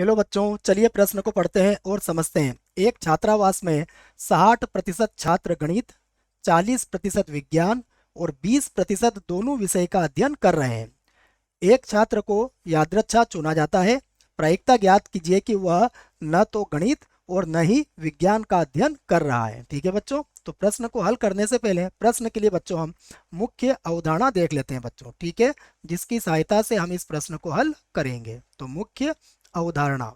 चलो बच्चों, चलिए प्रश्न को पढ़ते हैं और समझते हैं। एक छात्रावास में 60% छात्र गणित, 40% विज्ञान और 20% दोनों विषय का अध्ययन कर रहे हैं। एक छात्र को यादृच्छा चुना जाता है। प्रायिकता ज्ञात कीजिए कि वह न तो गणित और न ही विज्ञान का अध्ययन कर रहा है। ठीक है बच्चों, तो प्रश्न को हल करने से पहले प्रश्न के लिए बच्चों हम मुख्य अवधारणा देख लेते हैं बच्चों। ठीक है, जिसकी सहायता से हम इस प्रश्न को हल करेंगे। तो अवधारणा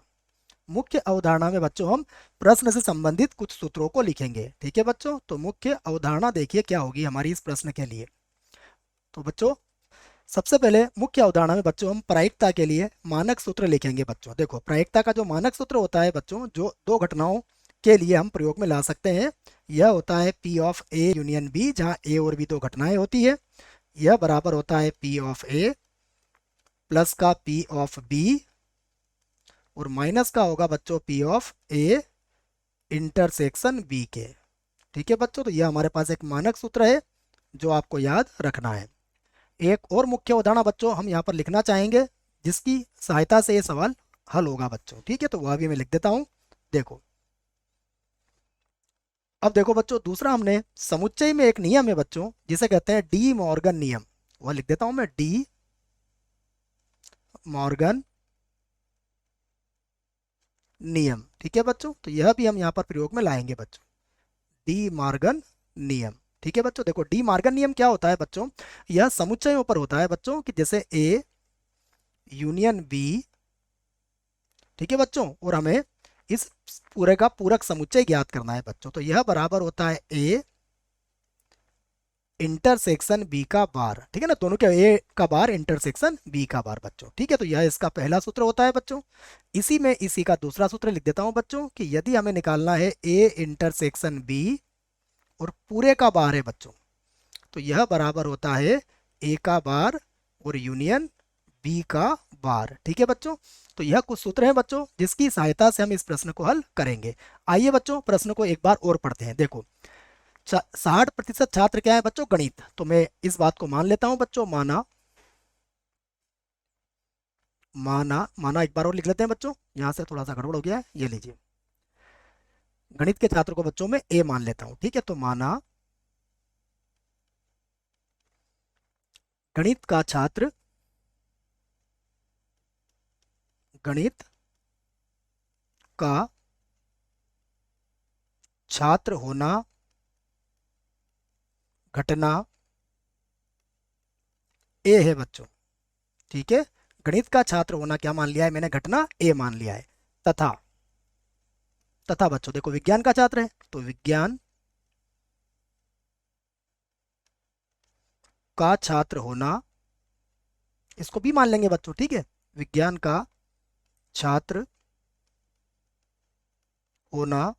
मुख्य अवधारणा में बच्चों हम प्रश्न से संबंधित कुछ सूत्रों को लिखेंगे। ठीक है बच्चों, तो मुख्य अवधारणा देखिए क्या होगी हमारी इस प्रश्न के लिए। तो बच्चों, सबसे पहले मुख्य अवधारणा में बच्चों हम प्रायिकता के लिए मानक सूत्र लिखेंगे। बच्चों देखो, प्रायिकता का जो मानक सूत्र होता है बच्चों, जो दो घटनाओं के लिए हम प्रयोग में ला सकते हैं, यह होता है P of A union B, जहाँ ए और बी दो घटनाएं होती है। यह बराबर होता है P ऑफ ए प्लस का P ऑफ बी और माइनस का होगा बच्चों P of A intersection B के। ठीक है बच्चों, तो यह हमारे पास एक मानक सूत्र है जो आपको याद रखना है। एक और मुख्य उदाहरण बच्चों हम यहाँ पर लिखना चाहेंगे, जिसकी सहायता से ये सवाल हल होगा बच्चों। ठीक है, तो वह भी मैं लिख देता हूँ। देखो, अब देखो बच्चों, दूसरा हमने समुच्चय में एक नियम है बच्चों, जिसे कहते हैं डी मॉर्गन नियम। वह लिख देता हूं मैं, डी मॉर्गन नियम। ठीक है बच्चों, तो यह भी हम यहाँ पर प्रयोग में लाएंगे बच्चों, डी मॉर्गन नियम। ठीक है बच्चों, देखो डी मॉर्गन नियम क्या होता है बच्चों, यह समुच्चयों पर होता है बच्चों, कि जैसे ए यूनियन बी। ठीक है बच्चों, और हमें इस पूरे का पूरक समुच्चय ज्ञात करना है बच्चों। तो यह बराबर होता है ए इंटरसेक्शन बी का बार। ठीक है ना, दोनों के ए का बार इंटरसेक्शन बी का बार बच्चों। ठीक है, तो यह इसका पहला सूत्र होता है बच्चों। इसी में इसी का दूसरा सूत्र लिख देता हूं बच्चों, कि यदि हमें निकालना है ए इंटरसेक्शन बी और पूरे का बार है बच्चों, तो यह बराबर होता है ए का बार और यूनियन बी का बार। ठीक है बच्चों, तो यह कुछ सूत्र हैं बच्चों, जिसकी सहायता से हम इस प्रश्न को हल करेंगे। आइए बच्चों, प्रश्न को एक बार और पढ़ते हैं। देखो, 60% छात्र क्या है बच्चों, गणित। तो मैं इस बात को मान लेता हूं बच्चों, माना माना माना एक बार और लिख लेते हैं बच्चों, यहां से थोड़ा सा गड़बड़ हो गया है, ये लीजिए। गणित के छात्र को बच्चों में ए मान लेता हूं। ठीक है, तो माना गणित का छात्र, गणित का छात्र होना घटना ए है बच्चों। ठीक है, गणित का छात्र होना क्या मान लिया है मैंने, घटना ए मान लिया है। तथा तथा बच्चों देखो, विज्ञान का छात्र है, तो विज्ञान का छात्र होना, इसको भी मान लेंगे बच्चों। ठीक है, विज्ञान का छात्र होना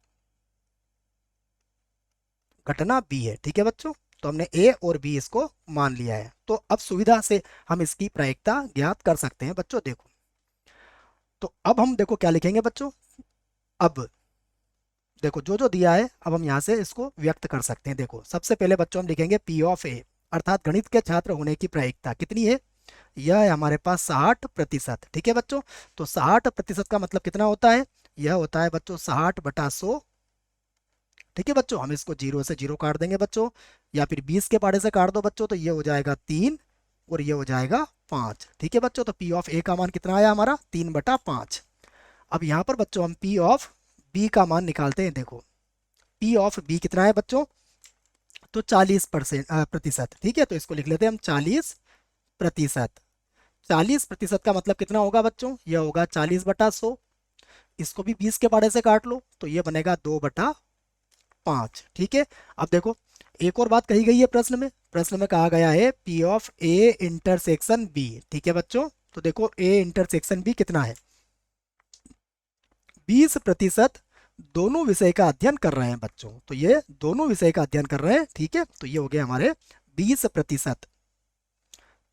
घटना बी है। ठीक है बच्चों, तो हमने ए और बी इसको मान लिया है। तो अब सुविधा से हम इसकी प्रायिकता ज्ञात कर सकते हैं बच्चों। देखो, तो अब हम देखो क्या लिखेंगे बच्चों। अब देखो, जो जो दिया है अब हम यहाँ से इसको व्यक्त कर सकते हैं। देखो, सबसे पहले बच्चों हम लिखेंगे पी ऑफ ए, अर्थात गणित के छात्र होने की प्रायिकता कितनी है, यह है हमारे पास 60%। ठीक है बच्चों, तो 60% का मतलब कितना होता है, यह होता है बच्चों 60/100। ठीक है बच्चों, हम इसको जीरो से जीरो काट देंगे बच्चों, या फिर 20 के पाड़े से काट दो बच्चों, तो ये हो जाएगा 3 और ये हो जाएगा 5। ठीक है बच्चों, तो पी ऑफ ए का मान कितना आया हमारा, 3/5। अब यहाँ पर बच्चों हम पी ऑफ बी का मान निकालते हैं। देखो, पी ऑफ बी कितना है बच्चों, तो 40% प्रतिशत। ठीक है, तो इसको लिख लेते हैं हम 40%। 40% का मतलब कितना होगा बच्चों, यह होगा 40/100। इसको भी 20 के पाड़े से काट लो, तो ये बनेगा 2/5। ठीक है, अब देखो, एक और बात कही गई है प्रश्न में। प्रश्न में कहा गया है P of A intersection B. ठीक है बच्चों, तो देखो ए इंटरसेक्शन बी कितना है, 20% दोनों विषय का अध्ययन कर रहे हैं बच्चों। तो ये दोनों विषय का अध्ययन कर रहे हैं। ठीक है, तो ये हो गए हमारे 20%।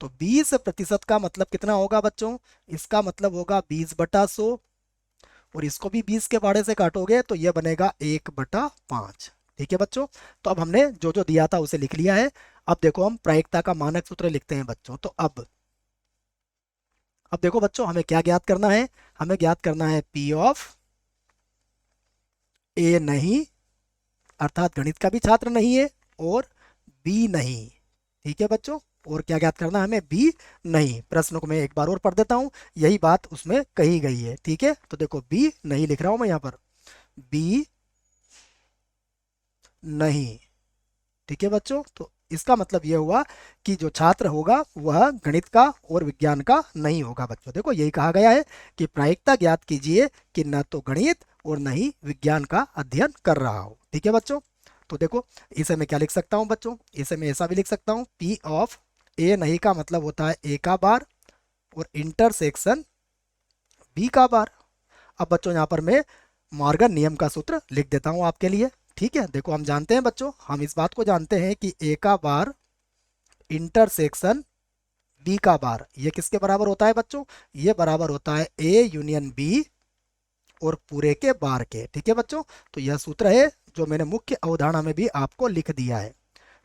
तो 20% का मतलब कितना होगा बच्चों, इसका मतलब होगा 20/100, और इसको भी 20 के पाड़े से काटोगे तो ये बनेगा 1/5। ठीक है बच्चों, तो अब हमने जो जो दिया था उसे लिख लिया है। अब देखो, हम प्रायिकता का मानक सूत्र लिखते हैं बच्चों। तो अब देखो बच्चों, हमें क्या ज्ञात करना है? हमें ज्ञात करना है पी ऑफ ए नहीं, अर्थात गणित का भी छात्र नहीं है, और बी नहीं। ठीक है बच्चों, और क्या ज्ञात करना है हमें? बी नहीं। प्रश्न को मैं एक बार और पढ़ देता हूं, यही बात उसमें कही गई है। ठीक है, तो देखो बी नहीं लिख रहा हूं मैं यहाँ पर, बी नहीं। ठीक है बच्चों, तो इसका मतलब यह हुआ कि जो छात्र होगा वह गणित का और विज्ञान का नहीं होगा बच्चों। देखो यही कहा गया है कि प्रायिकता ज्ञात कीजिए कि न तो गणित और न ही विज्ञान का अध्ययन कर रहा हो। ठीक है बच्चों, तो देखो इसे मैं क्या लिख सकता हूँ बच्चों? इसे मैं ऐसा भी लिख सकता हूँ, पी ऑफ ए नहीं का मतलब होता है ए का बार और इंटरसेक्शन बी का बार। अब बच्चों यहाँ पर मैं मॉर्गन नियम का सूत्र लिख देता हूँ आपके लिए। ठीक है, देखो हम जानते हैं बच्चों, हम इस बात को जानते हैं कि ए का बार इंटरसेक्शन बी का बार ये किसके बराबर होता है बच्चों? ये बराबर होता है ए यूनियन बी और पूरे के बार के। ठीक है बच्चों, तो यह सूत्र है जो मैंने मुख्य अवधारणा में भी आपको लिख दिया है।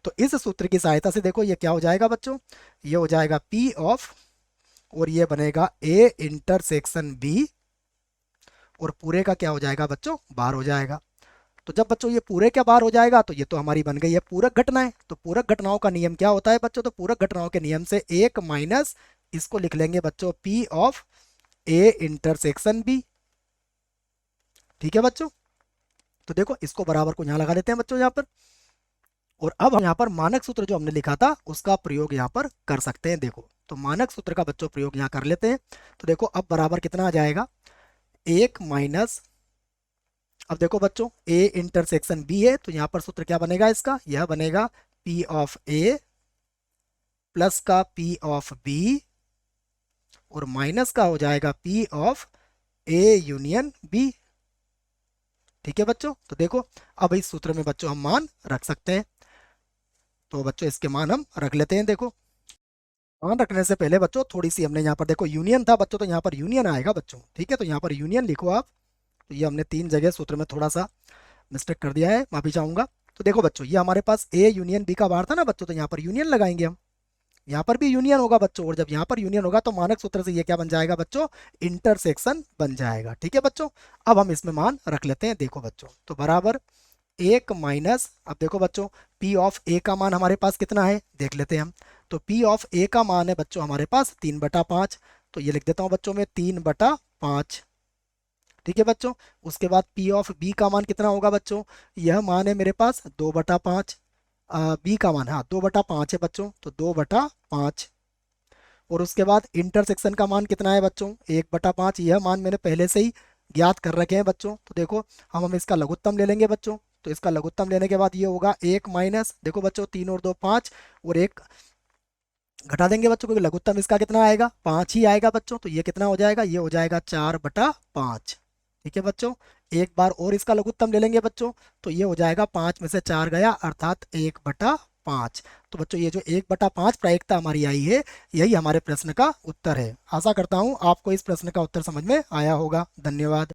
तो इस सूत्र की सहायता से देखो ये क्या हो जाएगा बच्चों? ये हो जाएगा पी ऑफ, और ये बनेगा ए इंटरसेक्शन बी, और पूरे का क्या हो जाएगा बच्चों? बार हो जाएगा। तो जब बच्चों ये पूरे के बार हो जाएगा तो ये तो हमारी बन गई है पूरक घटनाएं। तो पूरक घटनाओं का नियम क्या होता है बच्चों? तो पूरक घटनाओं के नियम से एक माइनस इसको लिख लेंगे बच्चों P of A intersection B. ठीक है बच्चों, तो देखो इसको बराबर को यहाँ लगा लेते हैं बच्चों यहाँ पर, और अब हम यहाँ पर मानक सूत्र जो हमने लिखा था उसका प्रयोग यहाँ पर कर सकते हैं। देखो तो मानक सूत्र का बच्चों प्रयोग यहाँ कर लेते हैं। तो देखो अब बराबर कितना आ जाएगा? एक माइनस, अब देखो बच्चों ए इंटरसेक्शन बी है तो यहाँ पर सूत्र क्या बनेगा इसका? यह बनेगा पी ऑफ ए प्लस का पी ऑफ बी, और माइनस का हो जाएगा P of A union B. ठीक है बच्चों, तो देखो अब इस सूत्र में बच्चों हम मान रख सकते हैं। तो बच्चों इसके मान हम रख लेते हैं। देखो मान रखने से पहले बच्चों थोड़ी सी हमने यहाँ पर देखो यूनियन था बच्चों, तो यहाँ पर यूनियन आएगा बच्चों। ठीक है, तो यहाँ पर यूनियन लिखो आप। तो ये हमने तीन जगह सूत्र में थोड़ा सा मिस्टेक कर दिया है, माफी चाहूंगा। तो देखो बच्चों ये हमारे पास ए यूनियन बी का बार था ना बच्चों, तो यहाँ पर यूनियन लगाएंगे हम। यहाँ पर भी यूनियन होगा बच्चों, और जब यहाँ पर यूनियन होगा तो मानक सूत्र से ये क्या बन जाएगा बच्चों? इंटरसेक्शन बन जाएगा। ठीक है बच्चों, अब हम इसमें मान रख लेते हैं। देखो बच्चों तो बराबर एक माइनस, अब देखो बच्चों पी ऑफ ए का मान हमारे पास कितना है देख लेते हैं हम। तो पी ऑफ ए का मान है बच्चों हमारे पास 3/5, तो ये लिख देता हूँ बच्चों में 3/5। ठीक है बच्चों, उसके बाद पी ऑफ बी का मान कितना होगा बच्चों? यह मान है मेरे पास 2/5। बी का मान, हाँ 2/5 है बच्चों, तो 2/5। और उसके बाद इंटरसेक्शन का मान कितना है बच्चों? 1/5। यह मान मैंने पहले से ही ज्ञात कर रखे हैं बच्चों। तो देखो हम इसका लघुत्तम ले लेंगे बच्चों। तो इसका लघुत्तम लेने के बाद ये होगा एक माइनस, देखो बच्चों 3 और 2 5, और एक घटा देंगे बच्चों क्योंकि लघुत्तम इसका कितना आएगा? 5 ही आएगा बच्चों। तो ये कितना हो जाएगा? ये हो जाएगा 4/5। ठीक है बच्चों, एक बार और इसका लघुत्तम ले लेंगे बच्चों, तो ये हो जाएगा 5 में से 4 गया अर्थात 1/5। तो बच्चों ये जो 1/5 प्रायिकता हमारी आई है, यही हमारे प्रश्न का उत्तर है। आशा करता हूँ आपको इस प्रश्न का उत्तर समझ में आया होगा। धन्यवाद।